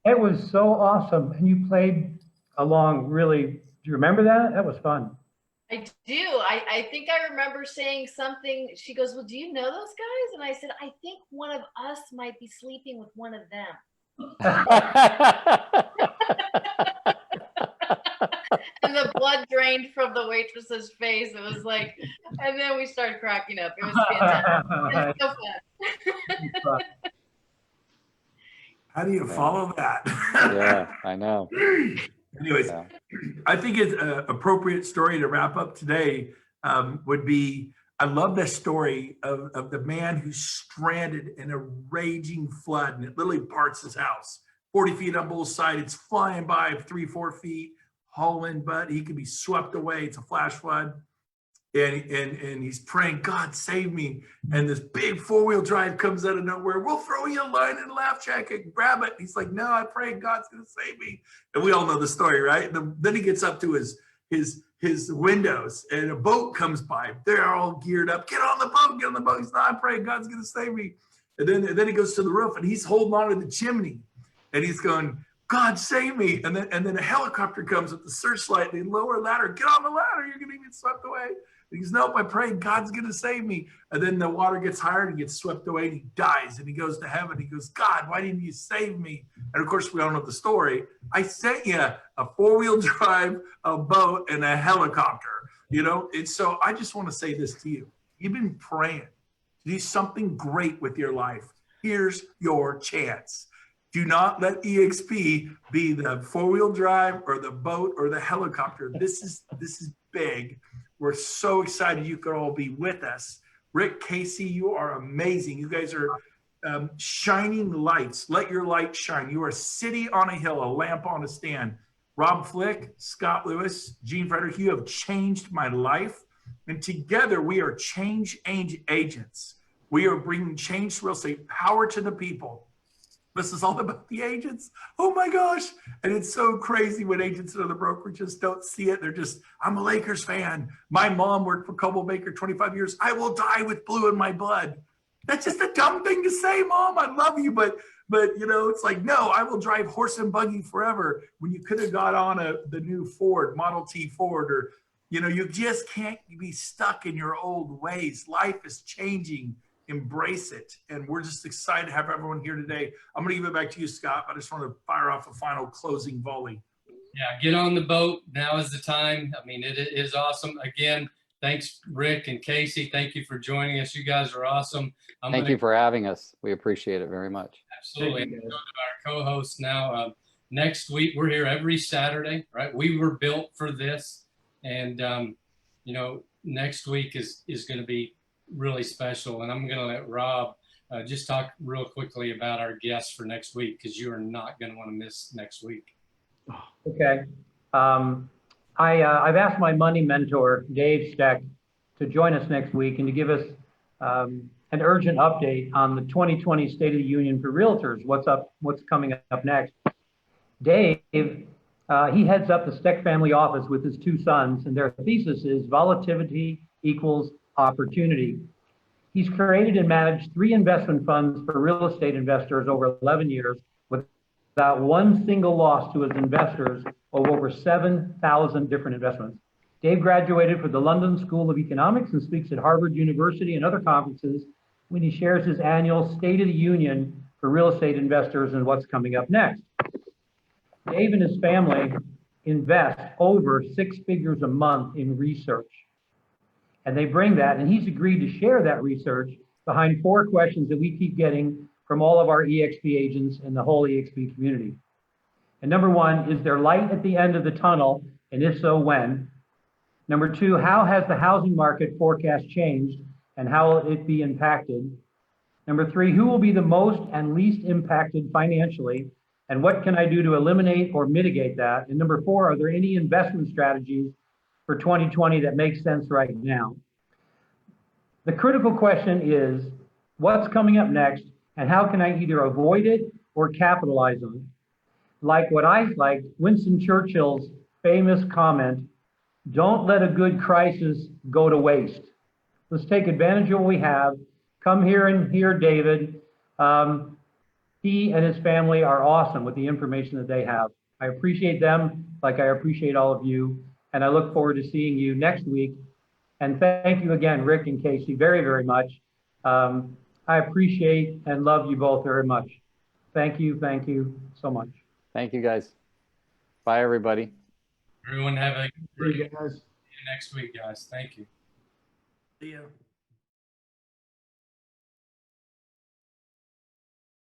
It was so awesome. And you played along really. Do you remember that? That was fun. I do. I think I remember saying something. She goes, well, do you know those guys? And I said, I think one of us might be sleeping with one of them. And the blood drained from the waitress's face. It was like, and then we started cracking up. It was fantastic. It was so fun. How do you follow that? Yeah, I know. Anyways, Yeah. I think it's an appropriate story to wrap up today would be, I love this story of the man who's stranded in a raging flood, and it literally parts his house. 40 feet on both sides, it's flying by 3-4 feet, hauling, but he could be swept away. It's a flash flood. And he's praying, God, save me. And this big 4-wheel drive comes out of nowhere. We'll throw you a line and a laugh jacket, grab it. He's like, no, I pray God's going to save me. And we all know the story, right? Then he gets up to his his windows, and a boat comes by. They're all geared up. Get on the boat, get on the boat. He's not praying, God's gonna save me. And then he goes to the roof and he's holding on to the chimney and he's going, God save me. And then a helicopter comes with the searchlight, and they lower a ladder. Get on the ladder, you're gonna get swept away. And he's, nope, I prayed, God's gonna save me. And then the water gets higher and he gets swept away and he dies and he goes to heaven. He goes, God, why didn't you save me? And of course, we all know the story. I sent you a 4-wheel drive, a boat, and a helicopter, you know? And so I just want to say this to you. You've been praying to do something great with your life. Here's your chance. Do not let EXP be the 4-wheel drive or the boat or the helicopter. This is big. We're so excited you could all be with us. Rick, Casey, you are amazing. You guys are shining lights. Let your light shine. You are a city on a hill, a lamp on a stand. Rob Flick, Scott Lewis, Gene Frederick, you have changed my life. And together we are change agents. We are bringing change to real estate, power to the people. This is all about the agents. Oh my gosh. And it's so crazy when agents and other brokers just don't see it. They're just, I'm a Lakers fan. My mom worked for Coldwell Banker 25 years. I will die with blue in my blood. That's just a dumb thing to say, Mom. I love you. But you know, it's like, no, I will drive horse and buggy forever, when you could have got on the new Ford, Model T Ford, or, you know, you just can't be stuck in your old ways. Life is changing. Embrace it. And we're just excited to have everyone here today. I'm going to give it back to you, Scott. I just want to fire off a final closing volley. Yeah, get on the boat. Now is the time. I mean, it is awesome. Again, thanks, Rick and Casey. Thank you for joining us. You guys are awesome. Thank you for having us. We appreciate it very much. Absolutely. And go to our co-hosts now. Next week, we're here every Saturday, right? We were built for this. And, you know, next week is going to be really special. And I'm going to let Rob just talk real quickly about our guests for next week, because you are not going to want to miss next week. Okay. I've asked my money mentor, Dave Steck, to join us next week and to give us an urgent update on the 2020 State of the Union for Realtors. What's coming up next? Dave, he heads up the Steck family office with his 2 sons, and their thesis is volatility equals opportunity. He's created and managed 3 investment funds for real estate investors over 11 years without one single loss to his investors of over 7,000 different investments. Dave graduated from the London School of Economics and speaks at Harvard University and other conferences when he shares his annual State of the Union for real estate investors and what's coming up next. Dave and his family invest over 6 figures a month in research. And they bring that, and he's agreed to share that research behind 4 questions that we keep getting from all of our EXP agents and the whole EXP community. And number 1, is there light at the end of the tunnel? And if so, when? Number 2, how has the housing market forecast changed and how will it be impacted? Number 3, who will be the most and least impacted financially? And what can I do to eliminate or mitigate that? And number 4, are there any investment strategies for 2020 that makes sense right now? The critical question is, what's coming up next and how can I either avoid it or capitalize on it? Like Winston Churchill's famous comment, don't let a good crisis go to waste. Let's take advantage of what we have. Come here and hear David. He and his family are awesome with the information that they have. I appreciate them like I appreciate all of you. And I look forward to seeing you next week. And thank you again, Rick and Casey, very, very much. I appreciate and love you both very much. Thank you so much. Thank you, guys. Bye, everybody. Everyone have a great guys. next week, guys. Thank you. See ya.